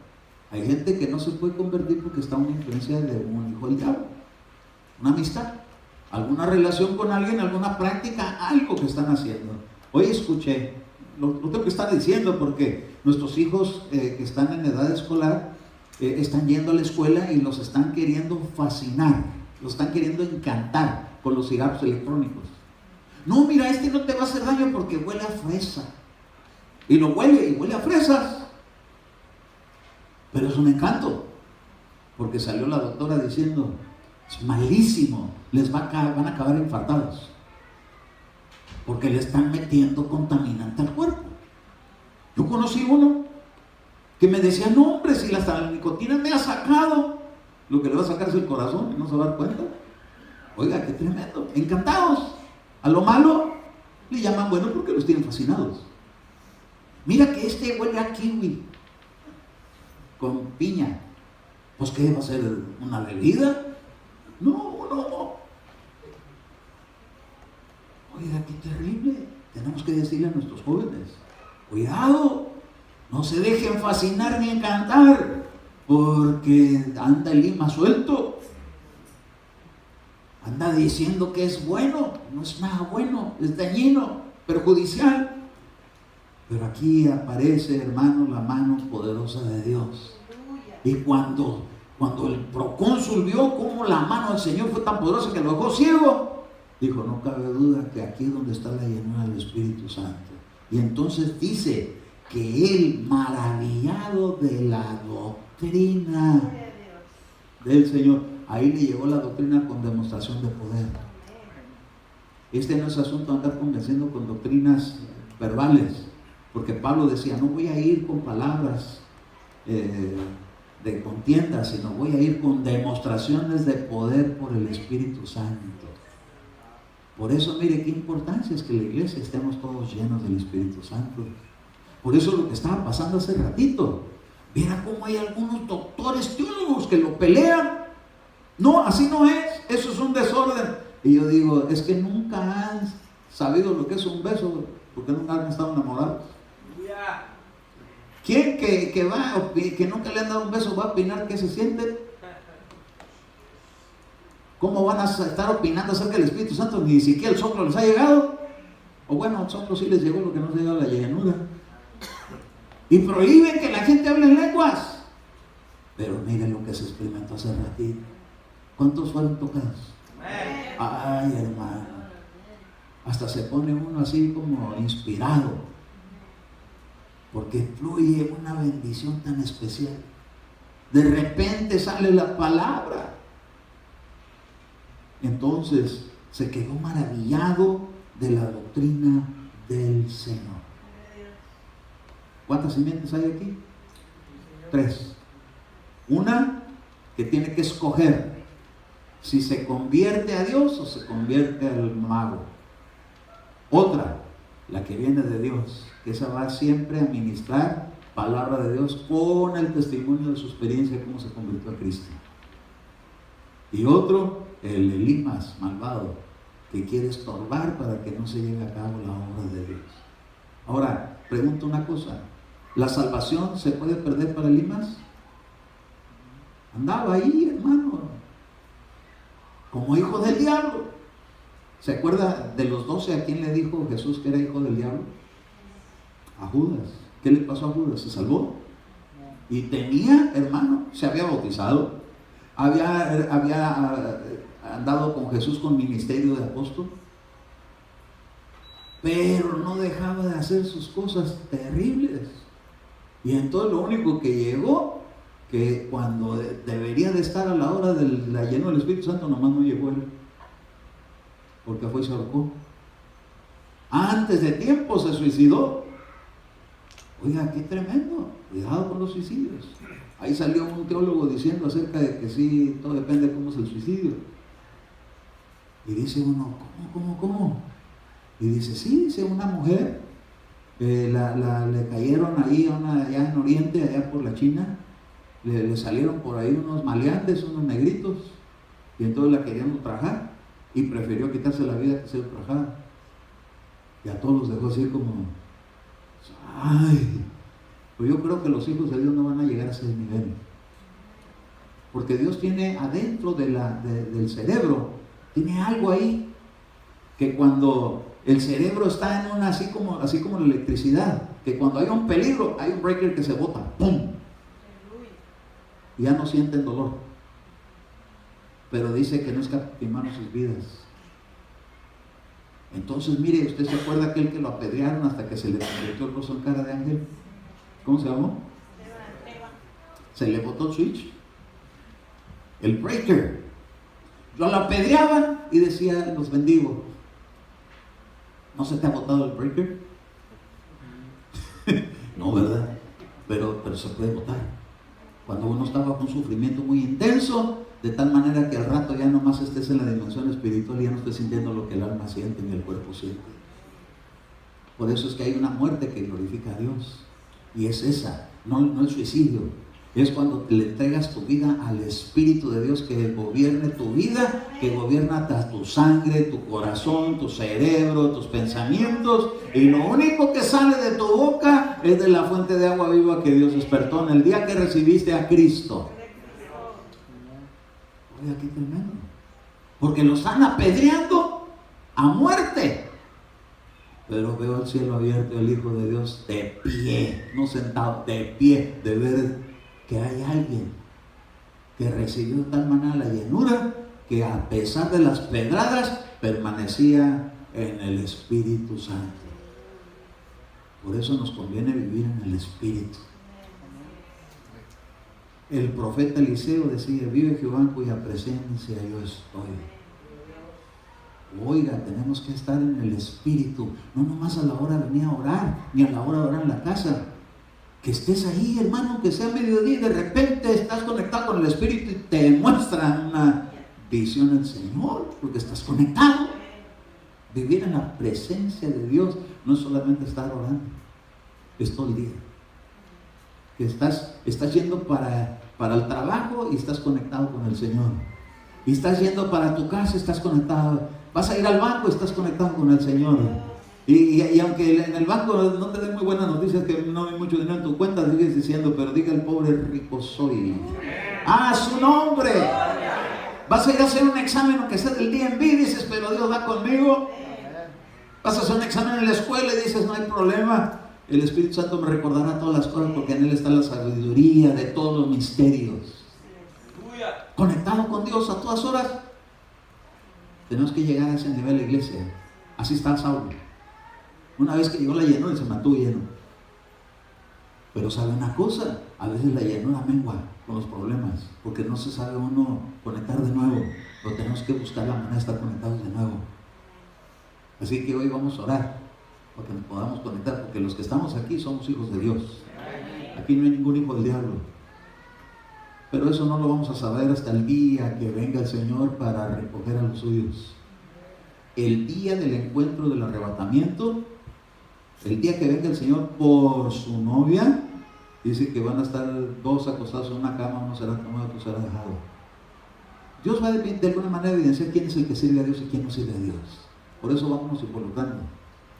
Hay gente que no se puede convertir porque está una influencia de un hijo del diablo, una amistad, alguna relación con alguien, alguna práctica, algo que están haciendo. Hoy escuché, lo tengo que estar diciendo porque nuestros hijos que están en edad escolar están yendo a la escuela y los están queriendo fascinar, los están queriendo encantar con los cigarros electrónicos. No, mira, este no te va a hacer daño porque huele a fresa. Y lo huele, y huele a fresas. Pero es un encanto, porque salió la doctora diciendo: es malísimo, van a acabar infartados, porque le están metiendo contaminante al cuerpo. Yo conocí uno que me decía: no, hombre, si la nicotina me ha sacado, lo que le va a sacar es el corazón y no se va a dar cuenta. Oiga, qué tremendo, encantados. A lo malo le llaman bueno porque los tienen fascinados. Mira que este huele a kiwi con piña. Pues ¿qué va a ser? ¿Una bebida? No. Oiga, qué terrible. Tenemos que decirle a nuestros jóvenes: cuidado, no se dejen fascinar ni encantar, porque anda el lima suelto. Anda diciendo que es bueno. No es nada bueno, es dañino, perjudicial. Pero aquí aparece, hermano, la mano poderosa de Dios. Y cuando el procónsul vio cómo la mano del Señor fue tan poderosa que lo dejó ciego, dijo: no cabe duda que aquí es donde está la llenura del Espíritu Santo. Y entonces dice que él, maravillado de la doctrina del Señor, ahí le llegó la doctrina con demostración de poder. Este no es asunto de andar convenciendo con doctrinas verbales, porque Pablo decía: no voy a ir con palabras de contienda, sino voy a ir con demostraciones de poder por el Espíritu Santo. Por eso, mire qué importancia es que la iglesia estemos todos llenos del Espíritu Santo. Por eso lo que estaba pasando hace ratito, mira cómo hay algunos doctores teólogos que lo pelean. No, así no es, eso es un desorden. Y yo digo: es que nunca han sabido lo que es un beso, porque nunca han estado enamorados. ¿Quién que nunca le han dado un beso va a opinar qué se siente? ¿Cómo van a estar opinando acerca del Espíritu Santo? Ni siquiera el soplo les ha llegado. O bueno, el soplo sí les llegó, lo que no les llega a la llenura. Y prohíben que la gente hable en lenguas. Pero miren lo que se experimentó hace ratito. ¿Cuántos fueron tocados? Ay, hermano, hasta se pone uno así como inspirado, porque fluye una bendición tan especial. De repente sale la palabra. Entonces se quedó maravillado de la doctrina del Señor. ¿Cuántas simientes hay aquí? 3. Una, que tiene que escoger si se convierte a Dios o se convierte al mago. Otra, la que viene de Dios, que esa va siempre a ministrar palabra de Dios con el testimonio de su experiencia, cómo se convirtió a Cristo. Y otro, el Elimas malvado, que quiere estorbar para que no se lleve a cabo la obra de Dios. Ahora, pregunto una cosa, ¿la salvación se puede perder para Elimas? Andaba ahí, hermano, como hijo del diablo. ¿Se acuerda de los 12 a quién le dijo Jesús que era hijo del diablo? A Judas. ¿Qué le pasó a Judas? ¿Se salvó? Y tenía, hermano, se había bautizado, había andado con Jesús con ministerio de apóstol, pero no dejaba de hacer sus cosas terribles. Y entonces lo único que llegó, que cuando debería de estar a la hora de la llenura del Espíritu Santo, nomás no llegó él, porque fue y se ahorcó. Antes de tiempo se suicidó. Oiga, qué tremendo, cuidado con los suicidios. Ahí salió un teólogo diciendo acerca de que sí, todo depende de cómo es el suicidio. Y dice uno, ¿cómo? Y dice, sí, dice una mujer, le cayeron ahí allá en Oriente, allá por la China, le salieron por ahí unos maleantes, unos negritos, y entonces la querían ultrajar, y prefirió quitarse la vida que ser ultrajada. Y a todos los dejó así como, ay, pues yo creo que los hijos de Dios no van a llegar a ese nivel. Porque Dios tiene adentro del cerebro, tiene algo ahí, que cuando el cerebro está en así como la electricidad, que cuando hay un peligro, hay un breaker que se bota, ¡pum! Y ya no sienten dolor. Pero dice que no escatimaron sus vidas. Entonces, mire, ¿usted se acuerda aquel que lo apedrearon hasta que se le convirtió el rostro en cara de ángel? ¿Cómo se llamó? Se le botó el switch. El breaker. Lo apedreaban y decía, los bendigo. ¿No se te ha botado el breaker? No, ¿verdad? Pero se puede botar. Cuando uno está bajo un sufrimiento muy intenso, de tal manera que al rato ya nomás estés en la dimensión espiritual y ya no estés sintiendo lo que el alma siente ni el cuerpo siente. Por eso es que hay una muerte que glorifica a Dios. Y es esa, no el suicidio. Es cuando le entregas tu vida al Espíritu de Dios, que gobierne tu vida, que gobierna tu sangre, tu corazón, tu cerebro, tus pensamientos, y lo único que sale de tu boca es de la fuente de agua viva que Dios despertó en el día que recibiste a Cristo. Oiga, qué tremendo. Porque lo están apedreando a muerte. Pero veo el cielo abierto, el Hijo de Dios de pie, no sentado, de pie, de ver que hay alguien que recibió de tal manera la llenura que a pesar de las pedradas permanecía en el Espíritu Santo. Por eso nos conviene vivir en el Espíritu. El profeta Eliseo decía, vive Jehová en cuya presencia yo estoy. Oiga, tenemos que estar en el Espíritu, no nomás a la hora de venir a orar, ni a la hora de orar en la casa. Que estés ahí, hermano, aunque sea mediodía, y de repente estás conectado con el Espíritu y te muestra una visión del Señor, porque estás conectado. Vivir en la presencia de Dios no es solamente estar orando, es todo el día. Que estás yendo para el trabajo y estás conectado con el Señor. Y estás yendo para tu casa, estás conectado. Vas a ir al banco, estás conectado con el Señor. Y aunque en el banco no te den muy buenas noticias, que no hay mucho dinero en tu cuenta, sigues diciendo, pero diga el pobre rico soy. ¡Ah, su nombre! Vas a ir a hacer un examen, aunque sea del DMV, dices, pero Dios va conmigo. Vas a hacer un examen en la escuela y dices, no hay problema. El Espíritu Santo me recordará todas las cosas porque en Él está la sabiduría de todos los misterios. Conectado con Dios a todas horas. Tenemos que llegar a ese nivel de iglesia. Así está Saulo. Una vez que llegó la llenura, se mantuvo lleno. Pero sabe una cosa, a veces la llenura mengua con los problemas, porque no se sabe uno conectar de nuevo. Pero tenemos que buscar la manera de estar conectados de nuevo. Así que hoy vamos a orar para que nos podamos conectar, porque los que estamos aquí somos hijos de Dios. Aquí no hay ningún hijo del diablo. Pero eso no lo vamos a saber hasta el día que venga el Señor para recoger a los suyos. El día del encuentro del arrebatamiento, el día que venga el Señor por su novia, dice que van a estar dos acostados en una cama, uno será tomado, otro será dejado. Dios va de alguna manera a evidenciar quién es el que sirve a Dios y quién no sirve a Dios. Por eso vámonos involucrando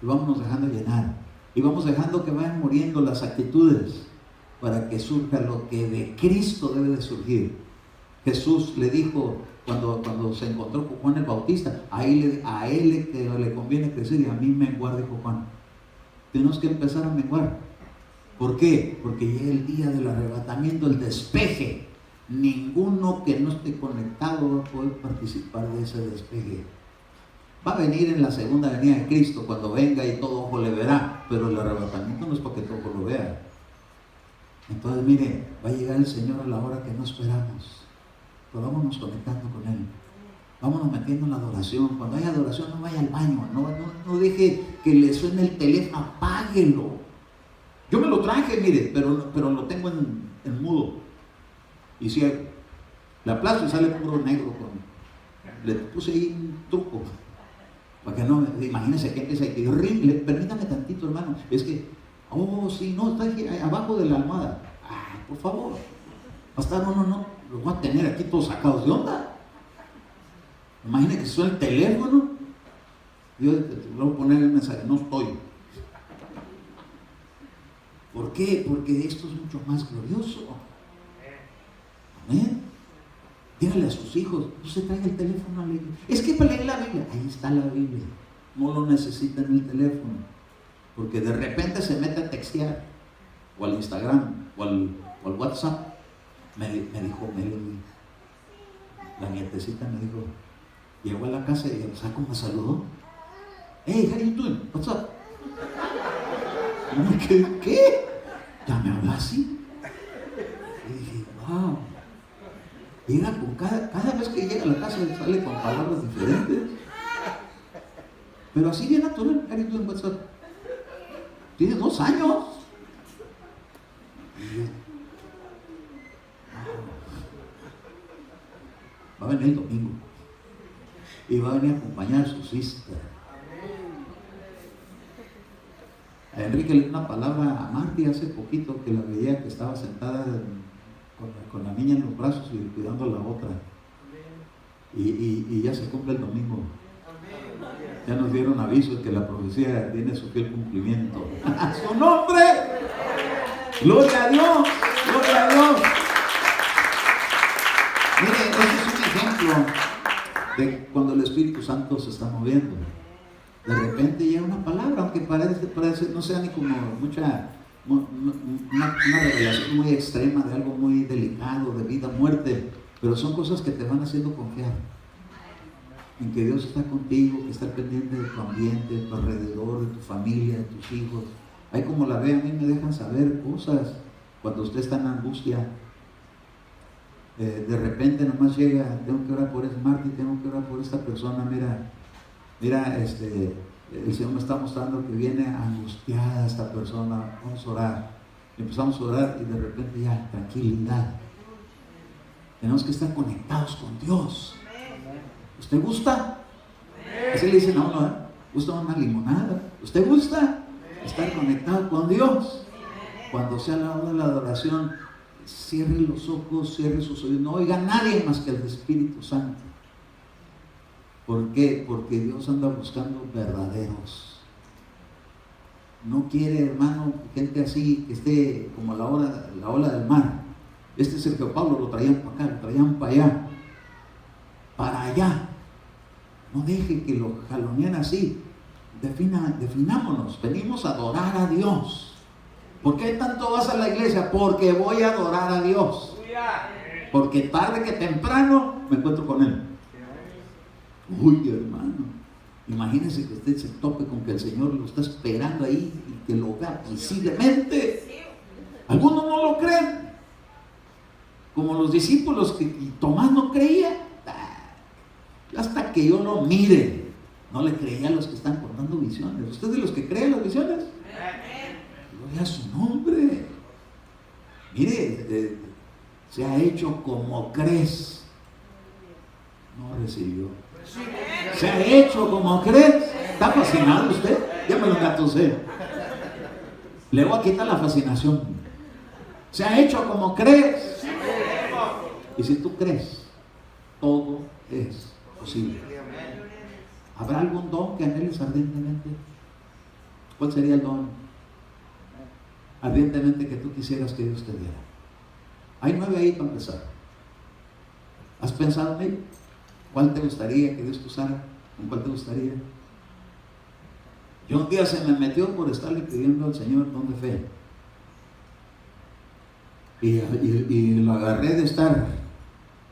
y vámonos dejando llenar y vamos dejando que vayan muriendo las actitudes para que surja lo que de Cristo debe de surgir. Jesús le dijo cuando se encontró con Juan el Bautista, a él le conviene crecer y a mí menguar, dijo Juan. Tenemos que empezar a menguar. ¿Por qué? Porque llega el día del arrebatamiento, el despeje. Ninguno que no esté conectado va a poder participar de ese despeje. Va a venir en la segunda venida de Cristo, cuando venga y todo ojo le verá, pero el arrebatamiento no es para que todo ojo lo vea. Entonces mire, va a llegar el Señor a la hora que no esperamos, pero vámonos conectando con Él, vámonos metiendo en la adoración. Cuando haya adoración no vaya al baño, no deje que le suene el teléfono, apáguelo. Yo me lo traje, mire, pero lo tengo en mudo y ciego. Le aplasto y sale puro negro. Le puse ahí un truco para que no, imagínense que empieza a decir, horrible, permítame tantito, hermano, es que, oh, sí, no, está aquí abajo de la almohada. Ay, por favor, va a estar no, los voy a tener aquí todos sacados de onda. Imagínense que suena el teléfono, yo te voy a poner el mensaje, no estoy. ¿Por qué? Porque esto es mucho más glorioso. Amén. Dígale a sus hijos, no se traiga el teléfono a la iglesia. Es que para leer la Biblia, ahí está la Biblia. No lo necesitan el teléfono. Porque de repente se mete a textear, o al Instagram, o al WhatsApp. Me dijo Melody, la nietecita me dijo, llegó a la casa y ¿sabes cómo me saludó? Hey, how you doing? What's up? ¿Qué? ¿Ya me habla así? Y dije, wow. Llega con cada vez que llega a la casa sale con palabras diferentes. Pero así bien natural, how you doing? What's up? Tiene 2 años. Y yo, va a venir el domingo y va a venir a acompañar a su sister. A Enrique le dio una palabra a Marty hace poquito, que la veía que estaba sentada con la niña en los brazos y cuidando a la otra. Y ya se cumple el domingo. Ya nos dieron aviso de que la profecía tiene su fiel cumplimiento. ¡A su nombre! ¡Gloria a Dios! ¡Gloria a Dios! Mire, ese es un ejemplo de cuando el Espíritu Santo se está moviendo. De repente llega una palabra, aunque parece no sea ni como una revelación muy extrema de algo muy delicado, de vida, muerte, pero son cosas que te van haciendo confiar en que Dios está contigo, que está pendiente de tu ambiente, de tu alrededor, de tu familia, de tus hijos. Ahí como la ve, a mí me dejan saber cosas cuando usted está en angustia. De repente nomás llega, tengo que orar por ese Martín, tengo que orar por esta persona, mira, el Señor me está mostrando que viene angustiada esta persona, vamos a orar. Y empezamos a orar y de repente ya, tranquilidad. Tenemos que estar conectados con Dios. ¿Usted gusta? Así le dicen a uno, ¿gusta una limonada? ¿Usted gusta? Estar conectado con Dios. Cuando sea la hora de la adoración, cierre los ojos, cierre sus oídos, no oiga a nadie más que el Espíritu Santo. ¿Por qué? Porque Dios anda buscando verdaderos. No quiere, hermano, gente así que esté como la ola del mar. Sergio Pablo lo traían para acá, lo traían para allá, para allá. No deje que lo jaloneen así. Definámonos. Venimos a adorar a Dios. ¿Por qué tanto vas a la iglesia? Porque voy a adorar a Dios. Porque tarde que temprano me encuentro con Él. Uy, hermano, imagínense que usted se tope con que el Señor lo está esperando ahí y que lo vea visiblemente. Algunos no lo creen, como los discípulos que Tomás no creía. Hasta que yo lo mire, no le creía a los que están contando visiones. ¿Usted de los que creen las visiones? Gloria a su nombre. Mire, Se ha hecho como crees. No recibió. Se ha hecho como crees. ¿Está fascinado usted? Ya me lo engatusé. Le voy a quitar la fascinación. Se ha hecho como crees. Y si tú crees, todo es posible. ¿Habrá algún don que anheles ardientemente? ¿Cuál sería el don ardientemente que tú quisieras que Dios te diera? Hay 9 ahí para empezar. ¿Has pensado en ello? ¿Cuál te gustaría que Dios te usara? ¿En cuál te gustaría? Yo un día se me metió por estarle pidiendo al Señor don de fe. Y lo agarré de estar.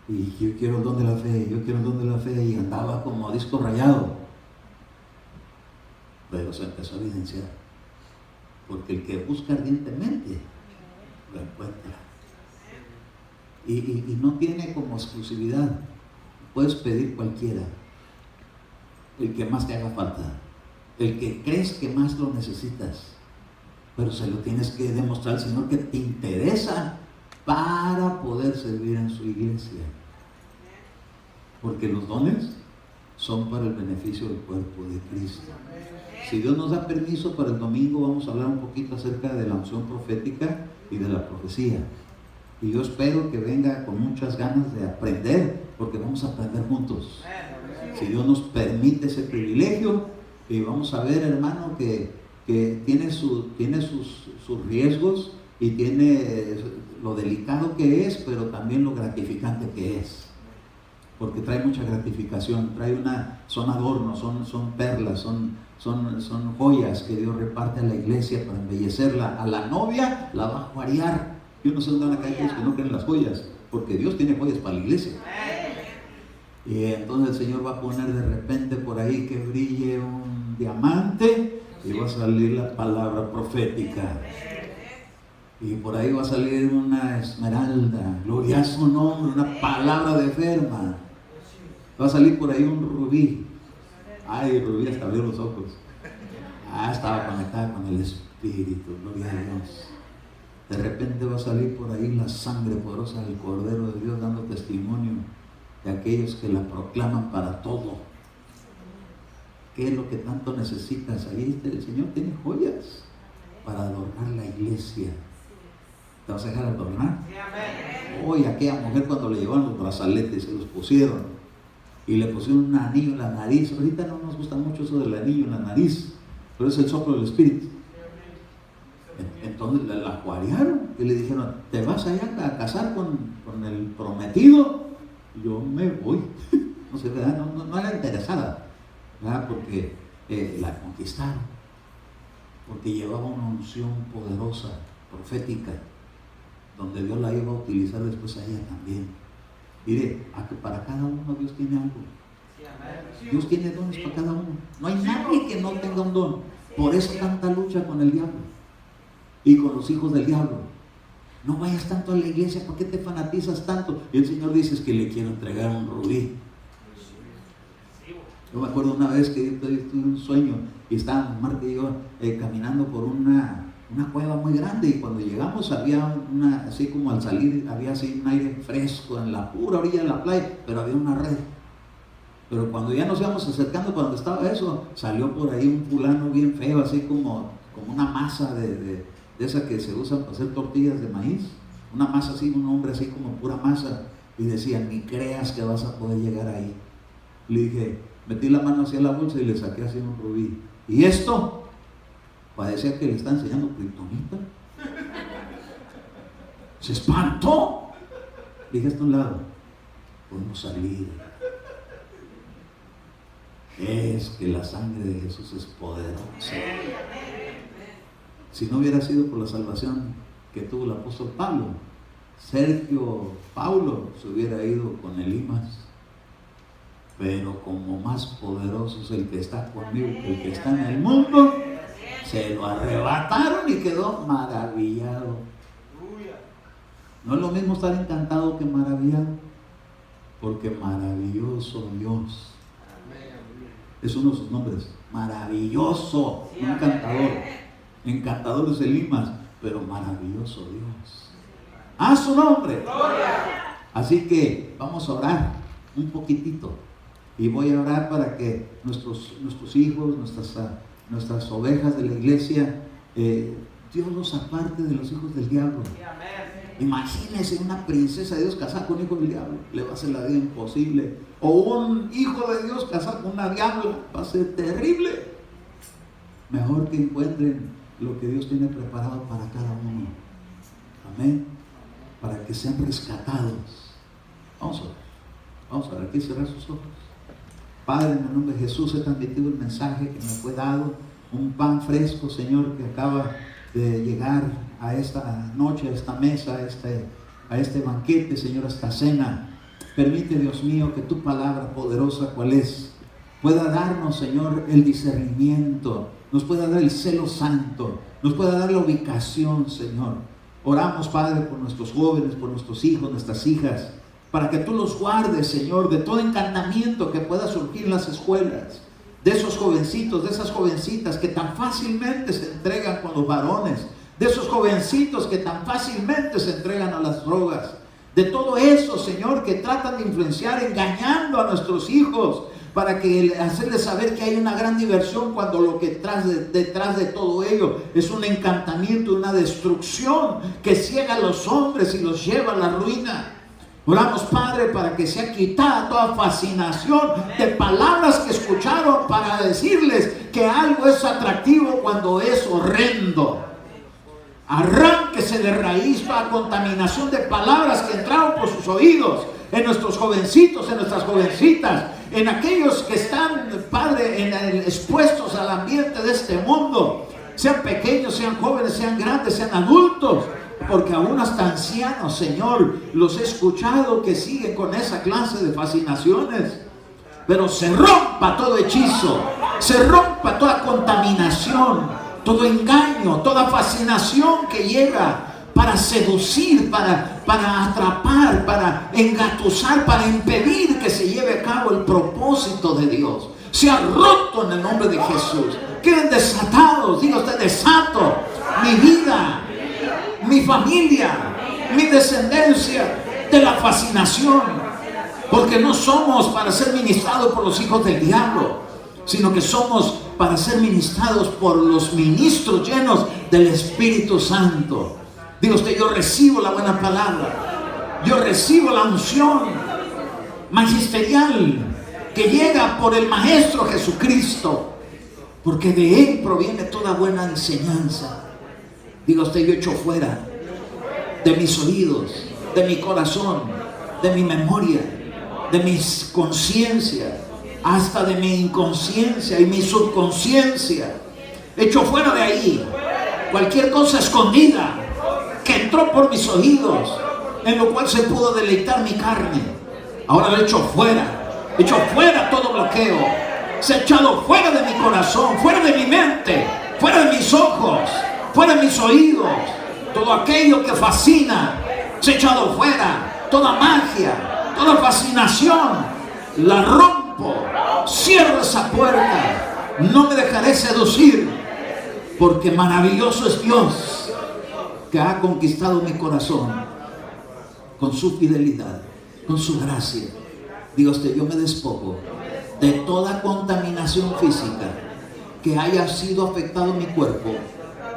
Y yo quiero el don de la fe, yo quiero el don de la fe. Y andaba como disco rayado. Pero se empezó a evidenciar. Porque el que busca ardientemente, lo encuentra. Y no tiene como exclusividad. Puedes pedir cualquiera. El que más te haga falta. El que crees que más lo necesitas. Pero se lo tienes que demostrar al Señor que te interesa para poder servir en su iglesia. Porque los dones son para el beneficio del cuerpo de Cristo. Si Dios nos da permiso, para el domingo vamos a hablar un poquito acerca de la unción profética y de la profecía. Y yo espero que venga con muchas ganas de aprender, porque vamos a aprender juntos. Si Dios nos permite ese privilegio, y vamos a ver, hermano, que tiene sus riesgos y tiene lo delicado que es, pero también lo gratificante que es. Porque trae mucha gratificación, son adornos, son perlas, son joyas que Dios reparte a la iglesia para embellecerla. A la novia la va a juarear. Yo no sé dónde van a caer los que no creen las joyas, porque Dios tiene joyas para la iglesia. Y entonces el Señor va a poner de repente por ahí que brille un diamante y va a salir la palabra profética. Y por ahí va a salir una esmeralda, gloria a su nombre, una palabra de ferma. Va a salir por ahí un rubí. Ay, rubí hasta abrió los ojos. Estaba conectada con el Espíritu, gloria a Dios. De repente va a salir por ahí la sangre poderosa del Cordero de Dios dando testimonio de aquellos que la proclaman para todo. ¿Qué es lo que tanto necesitas? Ahí el Señor tiene joyas para adornar la iglesia. ¿Te vas a dejar adornar? Hoy aquella mujer cuando le llevaron los brazaletes se los pusieron y le pusieron un anillo en la nariz. Ahorita no nos gusta mucho eso del anillo en la nariz, pero es el soplo del Espíritu. Entonces la juarearon y le dijeron: ¿te vas allá a casar con el prometido? Yo me voy. No sé, ¿verdad? No era interesada, ¿verdad? Porque la conquistaron, porque llevaba una unción poderosa, profética, donde Dios la iba a utilizar después a ella también. Mire, para cada uno Dios tiene algo. Dios tiene dones para cada uno. No hay nadie que no tenga un don. Por eso tanta lucha con el diablo y con los hijos del diablo. No vayas tanto a la iglesia, ¿por qué te fanatizas tanto? Y el Señor dice: es que le quiero entregar un rubí. Yo me acuerdo una vez que tuve un sueño y estábamos Marta y yo caminando por una cueva muy grande, y cuando llegamos había así como al salir, había así un aire fresco en la pura orilla de la playa, pero había una red. Pero cuando ya nos íbamos acercando para donde estaba eso, salió por ahí un fulano bien feo, así como una masa de esa que se usa para hacer tortillas de maíz, una masa así, un hombre así como pura masa, y decía: ni creas que vas a poder llegar ahí. Le dije, metí la mano hacia la bolsa y le saqué así un rubí. ¿Y esto? Parecía que le está enseñando kriptonita. Se espantó. Le dije: hasta un lado, podemos salir. Es que la sangre de Jesús es poderosa. Si no hubiera sido por la salvación que tuvo el apóstol Pablo, Sergio Paulo se hubiera ido con Elimas. Pero como más poderoso es el que está conmigo que el que está en el mundo, se lo arrebataron y quedó maravillado. No es lo mismo estar encantado que maravillado, porque maravilloso Dios es uno de sus nombres. Maravilloso, no encantador. Encantador es Elimas, pero maravilloso Dios. A su nombre. Así que vamos a orar un poquitito. Y voy a orar para que nuestros hijos, nuestras ovejas de la iglesia, Dios los aparte de los hijos del diablo. Imagínese una princesa de Dios casada con un hijo del diablo, le va a hacer la vida imposible. O un hijo de Dios casado con una diabla, va a ser terrible. Mejor que encuentren lo que Dios tiene preparado para cada uno. Amén. Para que sean rescatados. Vamos a orar. Vamos a orar. Aquí cerrar sus ojos. Padre, en el nombre de Jesús, he transmitido el mensaje que me fue dado. Un pan fresco, Señor, que acaba de llegar a esta noche, a esta mesa, a este banquete, Señor, a esta cena. Permite, Dios mío, que tu palabra poderosa, cual es, pueda darnos, Señor, el discernimiento, nos pueda dar el celo santo, nos pueda dar la ubicación, Señor. Oramos, Padre, por nuestros jóvenes, por nuestros hijos, nuestras hijas, para que tú los guardes, Señor, de todo encantamiento que pueda surgir en las escuelas, de esos jovencitos, de esas jovencitas que tan fácilmente se entregan con los varones, de esos jovencitos que tan fácilmente se entregan a las drogas, de todo eso, Señor, que tratan de influenciar, engañando a nuestros hijos, para que hacerles saber que hay una gran diversión, cuando lo que detrás de todo ello es un encantamiento, una destrucción que ciega a los hombres y los lleva a la ruina. Oramos, Padre, para que sea quitada toda fascinación de palabras que escucharon para decirles que algo es atractivo cuando es horrendo. Arránquese de raíz toda contaminación de palabras que entraron por sus oídos en nuestros jovencitos, en nuestras jovencitas, en aquellos que están, Padre, expuestos al ambiente de este mundo, sean pequeños, sean jóvenes, sean grandes, sean adultos, porque aún hasta ancianos, Señor, los he escuchado que siguen con esa clase de fascinaciones. Pero se rompa todo hechizo, se rompa toda contaminación, todo engaño, toda fascinación que llega para seducir, para atrapar, para engatusar, para impedir que se lleve a cabo el propósito de Dios. Sea roto en el nombre de Jesús. Queden desatados. Diga usted: desato mi vida, mi familia, mi descendencia de la fascinación, porque no somos para ser ministrados por los hijos del diablo, sino que somos para ser ministrados por los ministros llenos del Espíritu Santo. Diga usted: yo recibo la buena palabra, yo recibo la unción magisterial que llega por el Maestro Jesucristo, porque de Él proviene toda buena enseñanza. Diga usted: yo echo fuera de mis oídos, de mi corazón, de mi memoria, de mi conciencia, hasta de mi inconsciencia y mi subconsciencia. Echo fuera de ahí cualquier cosa escondida que entró por mis oídos, en lo cual se pudo deleitar mi carne. Ahora lo echo fuera todo bloqueo. Se ha echado fuera de mi corazón, fuera de mi mente, fuera de mis ojos, fuera de mis oídos. Todo aquello que fascina se ha echado fuera. Toda magia, toda fascinación, la rompo, cierro esa puerta. No me dejaré seducir, porque maravilloso es Dios, que ha conquistado mi corazón con su fidelidad, con su gracia. Diga usted: yo me despojo de toda contaminación física que haya sido afectado mi cuerpo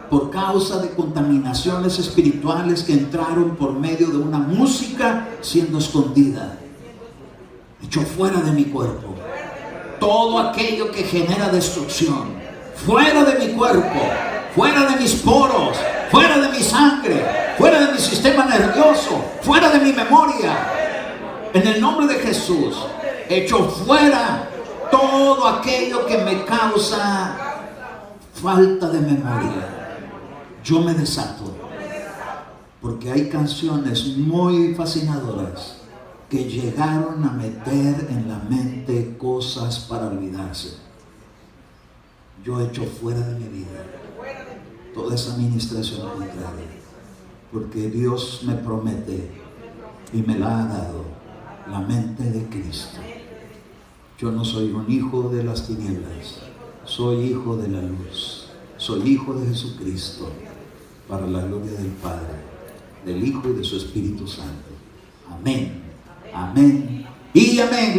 por causa de contaminaciones espirituales que entraron por medio de una música siendo escondida. Echo fuera de mi cuerpo todo aquello que genera destrucción, fuera de mi cuerpo, fuera de mis poros, fuera de mi sangre, fuera de mi sistema nervioso, fuera de mi memoria. En el nombre de Jesús, echo fuera todo aquello que me causa falta de memoria. Yo me desato, porque hay canciones muy fascinadoras que llegaron a meter en la mente cosas para olvidarse. Yo echo fuera de mi vida toda esa administración contraria, porque Dios me promete y me la ha dado, la mente de Cristo. Yo no soy un hijo de las tinieblas, soy hijo de la luz, soy hijo de Jesucristo, para la gloria del Padre. del Hijo y de su Espíritu Santo. Amén. Amén. Y amén.